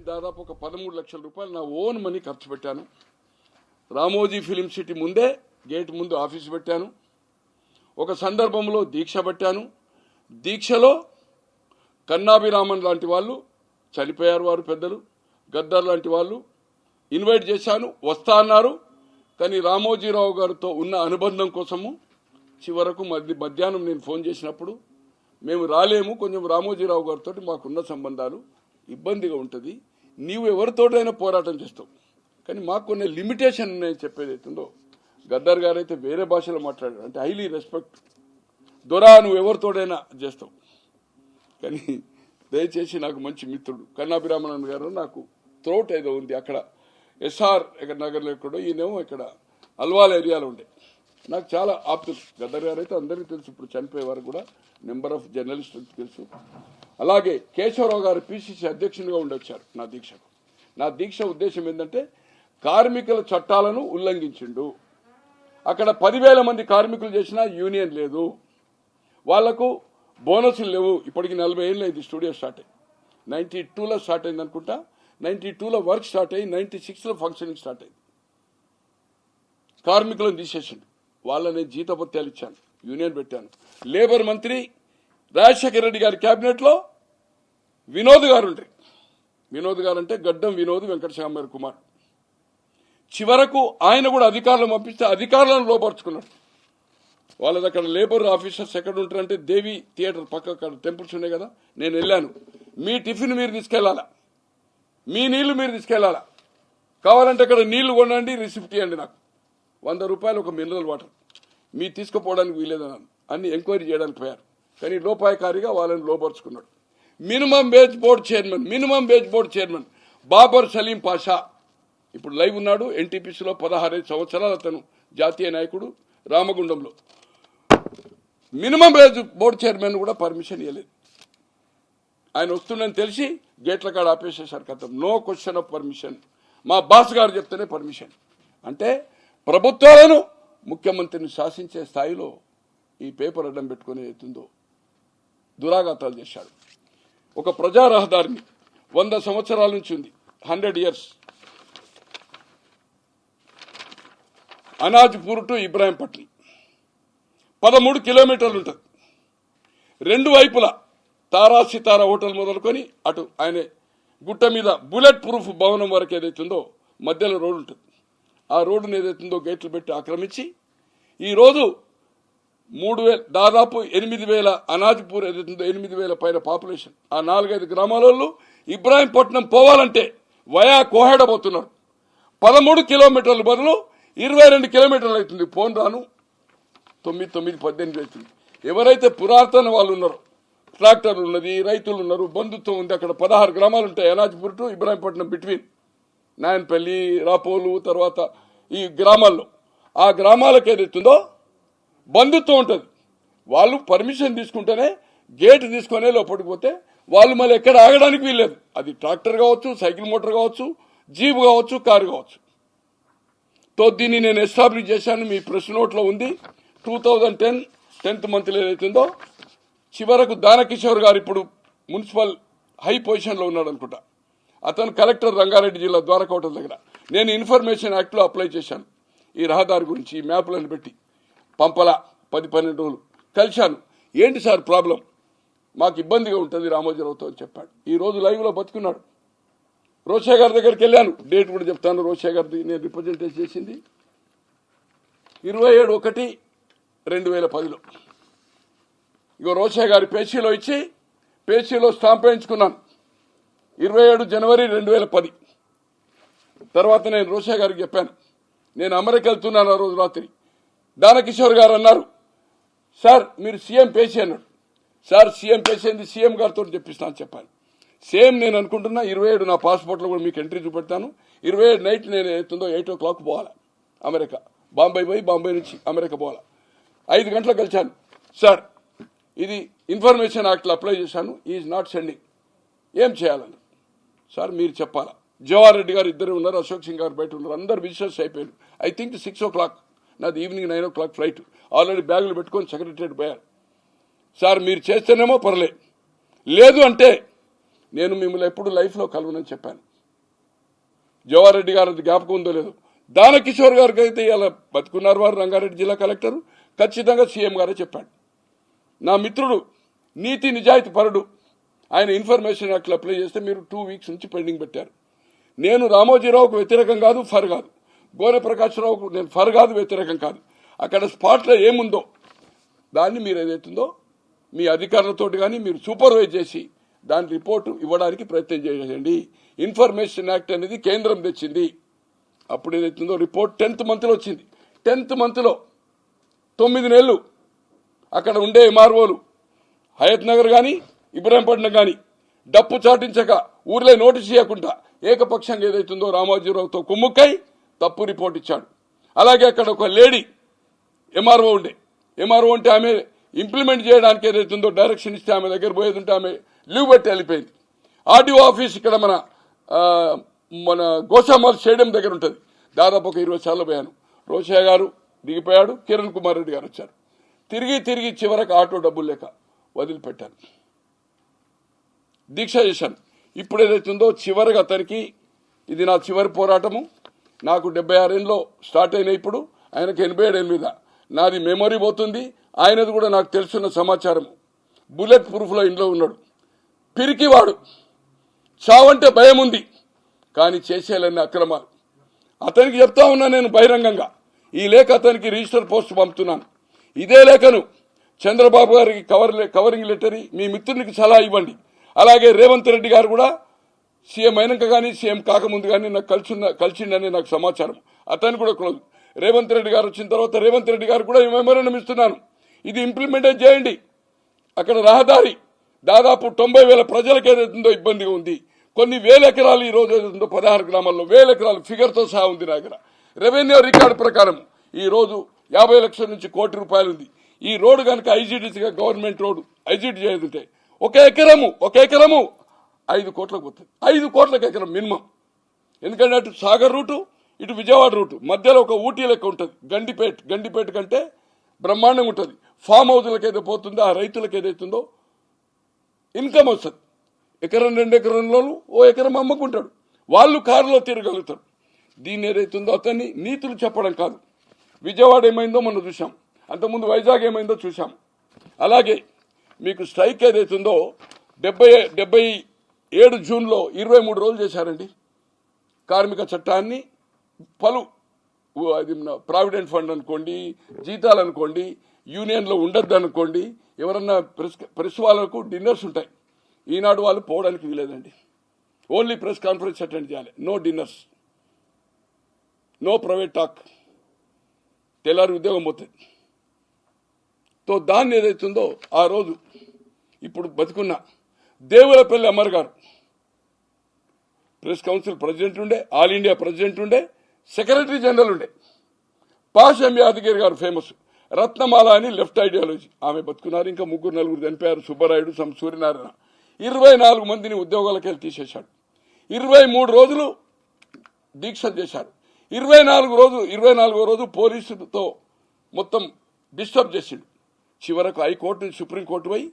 దాదాపు ఒక 13 లక్షల రూపాయలు నా ఓన్ మనీ ఖర్చు పెట్టాను. రామోజీ ఫిలిం సిటీ ముందే గేట్ ముందు ఆఫీసు పెట్టాను. ఒక సందర్భంలో దీక్ష పెట్టాను. దీక్షలో కన్నాభిరామన్ లాంటి వాళ్ళు చనిపోయారు, వారు పెద్దలు. గద్దర్ లాంటి వాళ్ళు ఇన్వైట్ చేశాను, వస్తా అన్నారు. కానీ రామోజీరావు గారితో ఉన్న అనుబంధం కోసము చివరకు మధ్యాహ్నం నేను ఫోన్ చేసినప్పుడు మేము రాలేము, కొంచెం రామోజీరావు గారితో మాకున్న సంబంధాలు ఇబ్బందిగా ఉంటుంది, నీవు ఎవరితోటైనా పోరాటం చేస్తావు, కానీ మాకు కొన్ని లిమిటేషన్ ఉన్నాయని చెప్పేది అవుతుందో. గద్దర్ గారు అయితే వేరే భాషలో మాట్లాడారు, అంటే హైలీ రెస్పెక్ట్, దొరా నువ్వు ఎవరితోడైనా చేస్తావు, కానీ దయచేసి నాకు మంచి మిత్రుడు కన్నాభిరామన్ గారు నాకు త్రోట్ ఏదో ఉంది అక్కడ ఎస్ఆర్ ఇక్కడ నగర్లో ఎక్కడో, ఈయనేమో ఇక్కడ అల్వాల్ ఏరియాలో ఉండే, నాకు చాలా ఆప్తులు. గద్దర్ గారు అయితే అందరికీ తెలుసు, ఇప్పుడు చనిపోయే వారు కూడా నెంబర్ ఆఫ్ జర్నలిస్టులకు తెలుసు. అలాగే కేశవరావు గారు పిసిసి అధ్యక్షునిగా ఉండొచ్చారు నా దీక్షకు. నా దీక్ష ఉద్దేశం ఏంటంటే కార్మికుల చట్టాలను ఉల్లంఘించిండు. అక్కడ 10,000 మంది కార్మికులు చేసినా యూనియన్ లేదు, వాళ్లకు బోనసులు లేవు. ఇప్పటికి 40 ఏళ్ళు అయింది స్టూడియో స్టార్ట్ అయ్యి. 92లో స్టార్ట్ అయింది అనుకుంటా, 92లో వర్క్ స్టార్ట్ అయ్యి 96లో ఫంక్షనింగ్ స్టార్ట్ అయింది. కార్మికులను తీసేసిండు, వాళ్ళని జీతభత్యాలు ఇచ్చాను, యూనియన్ పెట్టాను. లేబర్ మంత్రి రాజశేఖర రెడ్డి గారి క్యాబినెట్లో వినోద్ గారు ఉంటారు. వినోద్ గారు అంటే గడ్డం వినోద్ వెంకటస్వామి కుమార్. చివరకు ఆయన కూడా అధికారులను పంపిస్తే అధికారులను లోపరుచుకున్నాడు. వాళ్ళది అక్కడ లేబర్ ఆఫీసర్స్ ఎక్కడ ఉంటారంటే దేవి థియేటర్ పక్క టెంపుల్స్ ఉన్నాయి కదా, నేను వెళ్ళాను. మీ టిఫిన్ మీరు తీసుకెళ్లాలా, మీ నీళ్లు మీరు తీసుకెళ్లాలా, కావాలంటే అక్కడ నీళ్లు కొనండి, రిసిప్ట్ ఇవ్వండి, నాకు 100 రూపాయలు ఒక మినరల్ వాటర్, మీ తీసుకుపోవడానికి వీలేదన్నాను. అన్ని ఎంక్వైరీ చేయడానికి పోయారు, కానీ లోపాయకారిగా వాళ్ళని లోపరుచుకున్నాడు. Minimum wage board chairman Babar Saleem Pasha ఇప్పుడు లైవ్ ఉన్నాడు. ఎన్టీపీసీలో 16 సంవత్సరాలు అతను జాతీయ నాయకుడు. రామగుండంలో మినిమం వేజ్ బోర్డు చైర్మన్ కూడా పర్మిషన్ ఇవ్వలేదు. ఆయన వస్తుందని తెలిసి గేట్ల కాడ ఆపేసేశారు. కథం, నో క్వశ్చన్ ఆఫ్ పర్మిషన్, మా బాస్ గారు చెప్తేనే పర్మిషన్. అంటే ప్రభుత్వాలను ముఖ్యమంత్రిని శాసించే స్థాయిలో ఈ పేపర్ అడ్డం పెట్టుకుని అవుతుందో దురాఘాతాలు చేశాడు. ఒక ప్రజా రహదారిని 100 సంవత్సరాల నుంచి ఉంది, 100 years, అనాజ్పూర్ టు ఇబ్రాహీంపట్నం 13 కిలోమీటర్లు ఉంటుంది. 2 వైపులా తారా సితారా హోటల్ మొదలుకొని అటు ఆయన గుట్ట మీద బుల్లెట్ ప్రూఫ్ భవనం వరకు ఏదైతుందో మధ్యలో రోడ్డు ఉంటుంది. ఆ రోడ్డును ఏదైతుందో గేట్లు పెట్టి ఆక్రమించి ఈరోజు 3,000 దాదాపు 8,000 అనాజ్పూర్ ఏదైతుందో 8,000 పైన పాపులేషన్. ఆ 4-5 గ్రామాలలో ఇబ్రాహీంపట్నం పోవాలంటే వయా కోహెడ పోతున్నారు. 13 కిలోమీటర్ల బదులు 22 కిలోమీటర్లు అవుతుంది. పోను రాను 9-18 అవుతుంది. ఎవరైతే పురాతన వాళ్ళు ఉన్నారో, ట్రాక్టర్లు ఉన్నది, రైతులు ఉన్నారు, బంధుత్వం ఉంది. అక్కడ 16 గ్రామాలు ఉంటాయి అనాజ్పూర్ టు ఇబ్రాహీంపట్నం బిట్వీన్ నాయన్పల్లి, రాపోలు, తర్వాత ఈ గ్రామాల్లో. ఆ గ్రామాలకు ఏదైతుందో బంధుత్వం ఉంటుంది. వాళ్ళు పర్మిషన్ తీసుకుంటేనే గేట్ తీసుకునే లోపలికి పోతే వాళ్ళు మళ్ళీ ఎక్కడ ఆగడానికి వీల్లేదు. అది ట్రాక్టర్ కావచ్చు, సైకిల్ మోటార్ కావచ్చు, జీప్ కావచ్చు, కారు కావచ్చు. తో దీన్ని నేను ఎస్టాబ్లిష్ చేశాను. మీ ప్రెస్ నోట్లో ఉంది. 2010 10th మంత్లో ఏదైతుందో చివరకు దానకిషోర్ గారు ఇప్పుడు మున్సిపల్ హై పొజిషన్లో ఉన్నాడు అనుకుంటా. అతను కలెక్టర్ రంగారెడ్డి జిల్లా ద్వారకోట దగ్గర. నేను ఇన్ఫర్మేషన్ యాక్ట్లో అప్లై చేశాను ఈ రహదారి గురించి. ఈ మ్యాప్లను పెట్టి పంపలా 10-12 రోజులు కలిశాను. ఏంటి సార్ ప్రాబ్లం, మాకు ఇబ్బందిగా ఉంటుంది రామోజీరావుతో అని చెప్పాడు. ఈ రోజు లైవ్లో బతుకున్నాడు. రోషే గారి దగ్గరికి వెళ్ళాను, డేట్ కూడా చెప్తాను. రోషే గారిది నేను రిప్రజెంటేషన్ చేసింది 27/1/2010లో. ఇగో రోషే గారి పేచీలో ఇచ్చి పేచీలో స్టాంప్ వేయించుకున్నాను 27 జనవరి 2010. తర్వాత నేను రోషే గారికి చెప్పాను, నేను అమెరికా వెళ్తున్నాను ఆ రోజు రాత్రి. దానకిషోర్ గారు అన్నారు, సార్ మీరు సీఎం పేసీ అన్నాడు. సార్ సీఎం పేసీ ఏంది, సీఎం గారితో చెప్పిస్తాను చెప్పాను. సేమ్ నేను అనుకుంటున్నా 27 నా పాస్పోర్ట్లో కూడా మీకు ఎంట్రీ చూపెడతాను. 27 నైట్ నేను అవుతుందో 8 o'clock పోవాలా అమెరికా. బాంబే పోయి బాంబే నుంచి అమెరికా పోవాలా. 5 గంటలకు కలిశాను. సార్ ఇది ఇన్ఫర్మేషన్ యాక్ట్లో అప్లై చేశాను, ఈజ్ నాట్ సెండింగ్, ఏం చేయాలని. సార్ మీరు చెప్పాలా. జవహర్ రెడ్డి గారు ఇద్దరు ఉన్నారు, అశోక్ సింగ్ గారు బయట ఉన్నారు, అందరు విజిటర్స్ అయిపోయారు. ఐ థింక్ 6 o'clock, నాది ఈవినింగ్ 9 o'clock ఫ్లైట్. ఆల్రెడీ బ్యాగులు పెట్టుకొని సెక్రటరియట్ పోయారు. సార్ మీరు చేస్తేనేమో పర్లేదు, లేదు అంటే నేను మిమ్మల్ని ఎప్పుడు లైఫ్లో కలవనని చెప్పాను. జవహర్ రెడ్డి గారి జ్ఞాపకం ఉందో లేదు. దానకిషోర్ గారికి అయితే ఇలా బతుకున్నారు వారు, రంగారెడ్డి జిల్లా కలెక్టర్, ఖచ్చితంగా సీఎం గారే చెప్పాడు. నా మిత్రుడు నీతి నిజాయితీ పరుడు, ఆయన ఇన్ఫర్మేషన్ యాక్ట్లో అప్లై చేస్తే మీరు 2 వీక్స్ నుంచి పెండింగ్ పెట్టారు. నేను రామోజీరావుకు వ్యతిరేకం కాదు, ఫర్ కాదు. గోనె ప్రకాశ్రావుకు నేను ఫర్ కాదు, వ్యతిరేకం కాదు. అక్కడ స్పాట్లో ఏముందో దాన్ని మీరు ఏదైతుందో మీ అధికారులతోటి కానీ మీరు సూపర్వైజ్ చేసి దాని రిపోర్టు ఇవ్వడానికి ప్రయత్నం చేయండి. ఇన్ఫర్మేషన్ యాక్ట్ అనేది కేంద్రం తెచ్చింది. అప్పుడు ఏదైతుందో రిపోర్ట్ 10th మంత్లో వచ్చింది. 10th మంత్లో 9 నెలలు అక్కడ ఉండే ఎంఆర్ఓలు హయత్ నగర్ కానీ ఇబ్రాహీంపట్నం కానీ డప్పు చాటించక ఊర్లే నోటీస్ చేయకుండా ఏకపక్షంగా ఏదైతుందో రామోజీరావుతో కుమ్ముక్కై తప్పు రిపోర్ట్ ఇచ్చాడు. అలాగే అక్కడ ఒక లేడీ ఎంఆర్ఓ ఉండే, ఎంఆర్ఓ అంటే ఆమె ఇంప్లిమెంట్ చేయడానికి ఏదైతుందో డైరెక్షన్ ఇస్తే ఆమె దగ్గర పోయేది ఉంటే ఆమె లీవ్ పెట్టి వెళ్ళిపోయింది. ఆర్డీఓ ఆఫీస్ ఇక్కడ మన గోషామాల్ స్టేడియం దగ్గర ఉంటుంది. దాదాపు ఒక 20 సార్లు పోయాను. రోషయ్య గారు దిగిపోయాడు, కిరణ్ కుమార్ రెడ్డి గారు వచ్చారు. తిరిగి చివరకు ఆటో డబ్బులు లేక వదిలిపెట్టాను, దీక్ష చేశాను. ఇప్పుడు ఏదైతుందో చివరిగా అతనికి ఇది నా చివరి పోరాటము. నాకు 76 ఏళ్ళలో స్టార్ట్ అయిన ఇప్పుడు ఆయనకు 87 మీద నాది మెమొరీ పోతుంది. ఆయనది కూడా నాకు తెలుసున్న సమాచారం. బుల్లెట్ ప్రూఫ్లో ఇంట్లో ఉన్నాడు. పిరికివాడు, చావంటే భయం ఉంది, కానీ చేసేయాలన్న అక్రమాలు. అతనికి చెప్తా ఉన్నా నేను బహిరంగంగా. ఈ లేఖ అతనికి రిజిస్టర్ పోస్ట్ పంపుతున్నాను. ఇదే లేఖను చంద్రబాబు గారికి కవరింగ్ లెటర్ మీ మిత్రునికి సలహా ఇవ్వండి. అలాగే రేవంత్ రెడ్డి గారు కూడా సీఎం అయినాక కానీ సీఎం కాకముందు కానీ నాకు కలిసిండని నాకు సమాచారం. అతను కూడా క్లోజ్. రేవంత్ రెడ్డి గారు వచ్చిన తర్వాత రేవంత్ రెడ్డి గారు కూడా ఈ మెమోరాండం ఇస్తున్నాను. ఇది ఇంప్లిమెంట్ చేయండి. అక్కడ రహదారి దాదాపు 90,000 ప్రజలకు ఏదైతుందో ఇబ్బందిగా ఉంది. కొన్ని వేల ఎకరాలు ఈ రోజు ఏదైతుందో 16 గ్రామాల్లో 1000 ఎకరాలు ఫిగర్తో సహా ఉంది నా దగ్గర. రెవెన్యూ రికార్డు ప్రకారం ఈ రోజు 50 లక్షల నుంచి ₹1 కోటి ఉంది. ఈ రోడ్డు కనుక ఐజీడీసీగా గవర్నమెంట్ రోడ్డు ఐజీడీ చేయదుంటే ఒక ఎకరము 5 కోట్లకు పోతుంది. 5 కోట్లకు ఎకరం మినిమం. ఎందుకంటే అటు సాగర్ రూటు, ఇటు విజయవాడ రూటు మధ్యలో ఒక ఊటీ లెక్క ఉంటుంది. గండిపేట కంటే బ్రహ్మాండంగా ఉంటుంది. ఫామ్ హౌస్లకు ఏదో పోతుందో ఆ రైతులకు ఏదైతుందో ఇన్కమ్ వస్తుంది. ఎకరం 2 ఎకరంలో ఓ ఎకరం అమ్ముకుంటాడు. వాళ్ళు కారులో తిరగలుగుతారు. దీన్ని ఏదైతుందో అతన్ని నీతులు చెప్పడం కాదు. విజయవాడ ఏమైందో మనం చూసాం, అంతకుముందు వైజాగ్ ఏమైందో చూసాం. అలాగే మీకు స్ట్రైక్ ఏదైతుందో 77 జూన్లో 23 రోజులు చేశారండి. కార్మిక చట్టాన్ని అది ప్రావిడెంట్ ఫండ్ అనుకోండి, జీతాలు అనుకోండి, యూనియన్లో ఉండద్దు అనుకోండి, ఎవరన్నా ప్రెస్ వాళ్ళకు డిన్నర్స్ ఉంటాయి. ఈనాడు వాళ్ళు పోవడానికి వీలేదండి. ఓన్లీ ప్రెస్ కాన్ఫరెన్స్ అటెండ్ చేయాలి. No dinners, no private talk. తెల్లారి ఉద్యోగం పోతుంది. తో దాన్ని ఏదైతుందో ఆ రోజు ఇప్పుడు బతుకున్న దేవులపల్లి అమర్ గారు ప్రెస్ కౌన్సిల్ ప్రెసిడెంట్ ఉండే, ఆల్ ఇండియా ప్రెసిడెంట్ ఉండే, సెక్రటరీ జనరల్ ఉండే. పాషం యాదగిరి గారు ఫేమస్, రత్నమాల అని లెఫ్ట్ ఐడియాలజీ, ఆమె బతుకున్నారు. ఇంకా 3-4 చనిపోయారు. సుబ్బరాయుడు, సూర్యనారాయణ. 24 మందిని ఉద్యోగాలకు వెళ్ళి తీసేశాడు. 23 రోజులు దీక్షలు చేశారు. 24వ రోజు పోలీసులతో మొత్తం డిస్టర్బ్ చేసిండు. చివరకు హైకోర్టు, సుప్రీంకోర్టు పోయి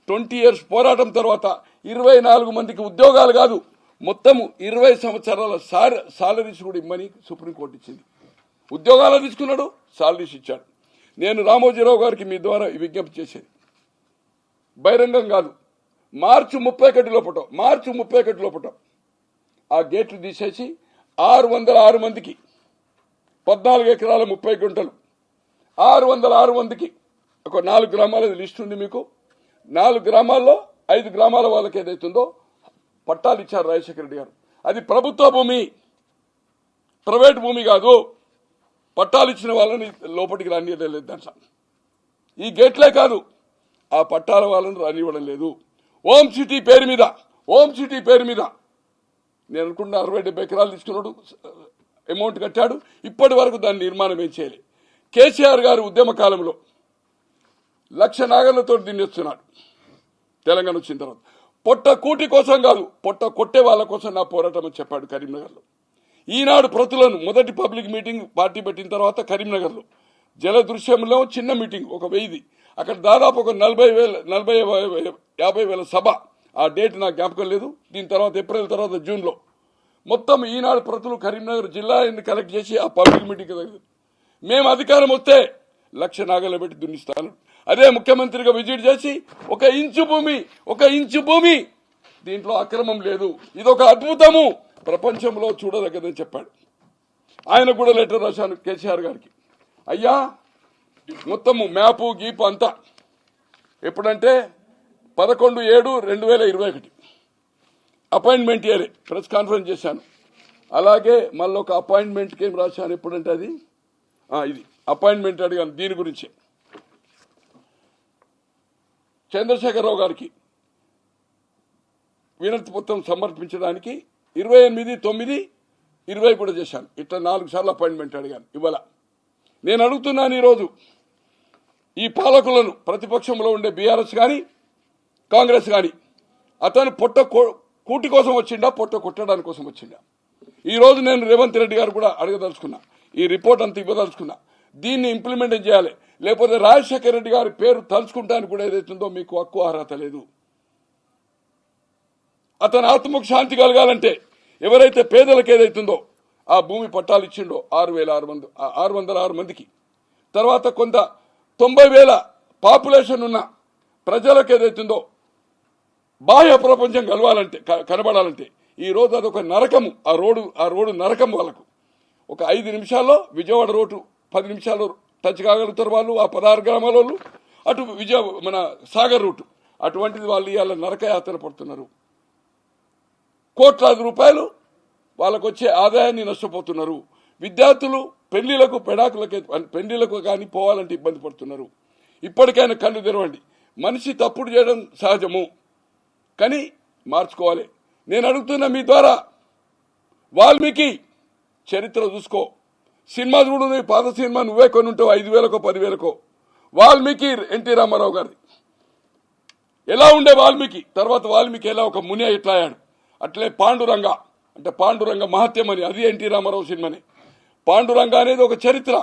20 years పోరాటం తర్వాత 24 మందికి ఉద్యోగాలు కాదు, మొత్తం 20 సంవత్సరాల సాలరీస్ కూడా ఇమ్మని సుప్రీంకోర్టు ఇచ్చింది. ఉద్యోగాలు తీసుకున్నాడు, సాలరీస్ ఇచ్చాడు. నేను రామోజీరావు గారికి మీ ద్వారా విజ్ఞప్తి చేసేది బహిరంగం కాదు. మార్చి 31 లోపట ఆ గేట్లు తీసేసి 606 మందికి 14 ఎకరాల 30 గుంటలు 606 మందికి ఒక 4 గ్రామాల లిస్ట్ ఉంది మీకు. 4 గ్రామాల్లో 5 గ్రామాల వాళ్ళకి ఏదైతుందో పట్టాలు ఇచ్చారు రాజశేఖర రెడ్డి గారు. అది ప్రభుత్వ భూమి, ప్రైవేట్ భూమి కాదు. పట్టాలు ఇచ్చిన వాళ్ళని లోపలికి రానివ్వడం లేదు. దాంట్లో ఈ గేట్లే కాదు, ఆ పట్టాల వాళ్ళని రానివ్వడం లేదు. ఓం సిటీ పేరు మీద నేను అనుకున్న 60-70 ఎకరాలు తీసుకున్నాడు, అమౌంట్ కట్టాడు. ఇప్పటి వరకు దాని నిర్మాణం ఏం చేయలేదు. కేసీఆర్ గారు ఉద్యమ కాలంలో 1,00,000 నాగర్లతో దిన్నేస్తున్నాడు. తెలంగాణ వచ్చిన తర్వాత పొట్ట కూటి కోసం కాదు, పొట్ట కొట్టే వాళ్ళ కోసం నా పోరాటం అని చెప్పాడు కరీంనగర్లో. ఈనాడు ప్రతులను మొదటి పబ్లిక్ మీటింగ్ పార్టీ పెట్టిన తర్వాత కరీంనగర్లో జలదృశ్యంలో చిన్న మీటింగ్ ఒక 1000, అక్కడ దాదాపు ఒక 40,000-50,000 సభ. ఆ డేట్ నాకు జ్ఞాపకం లేదు. దీని తర్వాత ఏప్రిల్ తర్వాత జూన్లో మొత్తం ఈనాడు ప్రతులు కరీంనగర్ జిల్లా కలెక్ట్ చేసి ఆ పబ్లిక్ మీటింగ్ మేము అధికారం వస్తే 1,00,000 నాగలు పెట్టి దున్నిస్తాను. అదే ముఖ్యమంత్రిగా విజిట్ చేసి ఒక ఇంచు భూమి దీంట్లో అక్రమం లేదు, ఇదొక అద్భుతము, ప్రపంచంలో చూడదగ్గదని చెప్పాడు. ఆయన కూడా లెటర్ రాశాను కేసీఆర్ గారికి. అయ్యా మొత్తము మ్యాపు గీపు అంతా ఎప్పుడంటే 11/7/2021 అపాయింట్మెంట్ ఇయరే ప్రెస్ కాన్ఫరెన్స్ చేశాను. అలాగే మళ్ళీ ఒక అపాయింట్మెంట్కి ఏం రాశాను ఎప్పుడంటే అది ఇది అపాయింట్మెంట్ అడిగాను దీని గురించి చంద్రశేఖరరావు గారికి వినతి పత్రం సమర్పించడానికి 28/9/20 కూడా చేశాను. ఇట్లా 4 సార్లు అపాయింట్మెంట్ అడిగాను. ఇవాళ నేను అడుగుతున్నాను, ఈరోజు ఈ పాలకులను ప్రతిపక్షంలో ఉండే బీఆర్ఎస్ కానీ కాంగ్రెస్ కానీ అతను కూటి కోసం వచ్చిండా, పొట్ట కొట్టడానికి కోసం వచ్చిండా? ఈరోజు నేను రేవంత్ రెడ్డి గారు కూడా అడగదలుచుకున్నా, ఈ రిపోర్ట్ అంతా ఇవ్వదలుచుకున్నా, దీన్ని ఇంప్లిమెంట్ చేయాలి, లేకపోతే రాజశేఖర రెడ్డి గారి పేరు తలుచుకుంటానికి కూడా ఏదైతుందో మీకు హక్కు అర్హత లేదు. అతను ఆత్మకు శాంతి కలగాలంటే ఎవరైతే పేదలకు ఏదైతుందో ఆ భూమి పట్టాలు ఇచ్చిండో 6,606 మందికి, తర్వాత కొంత 90,000 పాపులేషన్ ఉన్న ప్రజలకు ఏదైతుందో బాహ్య ప్రపంచం కనబడాలంటే ఈ రోజు అదొక నరకము. ఆ రోడ్డు నరకం. వాళ్ళకు ఒక 5 నిమిషాల్లో విజయవాడ రోడ్డు 10 నిమిషాల్లో టచ్ కాగలుగుతారు వాళ్ళు, ఆ 16 గ్రామాల వాళ్ళు. అటు మన సాగర్ రూటు అటువంటిది వాళ్ళు ఇవాళ నరకయాత్ర పడుతున్నారు. కోట్లాది రూపాయలు వాళ్ళకు వచ్చే ఆదాయాన్ని నష్టపోతున్నారు. విద్యార్థులు పెళ్లిలకు కానీ పోవాలంటే ఇబ్బంది పడుతున్నారు. ఇప్పటికైనా కళ్ళు తెరవండి. మనిషి తప్పుడు చేయడం సహజము, కానీ మార్చుకోవాలి. నేను అడుగుతున్నా మీ ద్వారా, వాల్మీకి చరిత్ర చూసుకో, సినిమా చూడు, నీ పాత సినిమా నువ్వే కొని ఉంటావు 5,000కో 10,000కో. వాల్మీకి ఎన్టీ రామారావు గారిది ఎలా ఉండే వాల్మీకి, తర్వాత వాల్మీకి ఎలా ఒక ముని ఎట్లా అయ్యాడు, అట్లే పాండురంగ అంటే పాండురంగ మహత్యం అని, అది ఎన్టీ రామారావు సినిమాని. పాండురంగ అనేది ఒక చరిత్ర,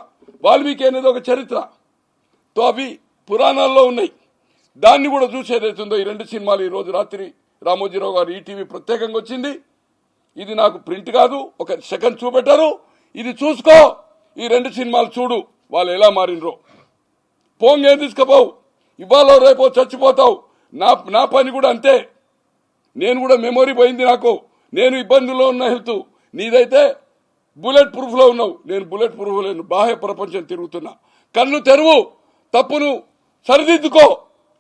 వాల్మీకి అనేది ఒక చరిత్ర. తో అవి పురాణాల్లో ఉన్నాయి. దాన్ని కూడా చూసేదైతుందో ఈ 2 సినిమాలు. ఈరోజు రాత్రి రామోజీరావు గారు ఈటీవీ ప్రత్యేకంగా వచ్చింది. ఇది నాకు ప్రింట్ కాదు, ఒక సెకండ్ చూపెట్టారు. ఇది చూసుకో, ఈ 2 సినిమాలు చూడు, వాళ్ళు ఎలా మారినరో. పోంగేం తీసుకుపోవు, ఇవాళ రేపో చచ్చిపోతావు. నా పని కూడా అంతే. నేను కూడా మెమొరీ పోయింది నాకు, నేను ఇబ్బందుల్లో ఉన్న హెల్త్. నీదైతే బుల్లెట్ ప్రూఫ్లో ఉన్నావు, నేను బుల్లెట్ ప్రూఫ్ లేను, బాహ్య ప్రపంచం తిరుగుతున్నా. కళ్ళు తెరువు, తప్పును సరిదిద్దుకో,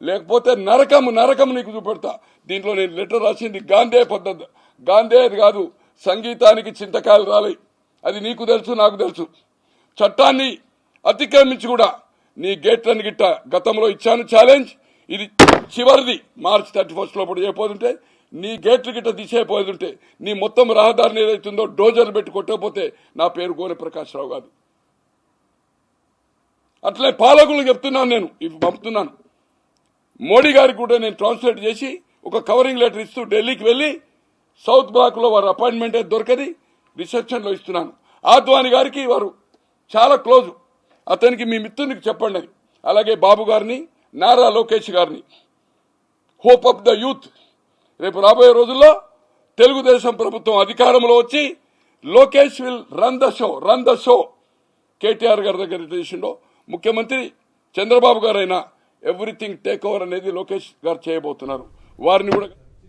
లేకపోతే నరకము నీకు చూపెడతా. దీంట్లో నేను లెటర్ రాసింది గాంధీ పద్ధతి, గాంధీ అది కాదు. సంగీతానికి చింతకాయలు రాలే, అది నీకు తెలుసు, నాకు తెలుసు. చట్టాన్ని అతిక్రమించి కూడా నీ గేట్లను గిట్ట గతంలో ఇచ్చాను ఛాలెంజ్. ఇది చివరిది, March 31 లోపల చేయకపోతుంటే, నీ గేట్లు గిట్ట తీసేయపోతుంటే, నీ మొత్తం రహదారిని ఏదైతుందో డోజర్లు పెట్టి కొట్టకపోతే నా పేరు గోనె ప్రకాష్ రావు కాదు. అట్లే పాలకులు చెప్తున్నాను, నేను ఇవి పంపుతున్నాను. మోడీ గారికి కూడా నేను ట్రాన్స్లేట్ చేసి ఒక కవరింగ్ లెటర్ ఇస్తూ ఢిల్లీకి వెళ్ళి సౌత్ బ్లాక్ లో వారు అపాయింట్మెంట్ అయితే దొరకది, రిసెప్షన్ లో ఇస్తున్నాను. ఆద్వాని గారికి వారు చాలా క్లోజ్, అతనికి మీ మిత్రునికి చెప్పండి అని. అలాగే బాబు గారిని, నారా లోకేష్ గారిని, హోప్ ఆఫ్ ద యూత్. రేపు రాబోయే రోజుల్లో తెలుగుదేశం ప్రభుత్వం అధికారంలో వచ్చి Lokesh will run the show. KTR గారి దగ్గర చేసిండో ముఖ్యమంత్రి చంద్రబాబు గారైనా ఎవ్రీథింగ్ టేక్ ఓవర్ అనేది లోకేష్ గారు చేయబోతున్నారు. వారిని కూడా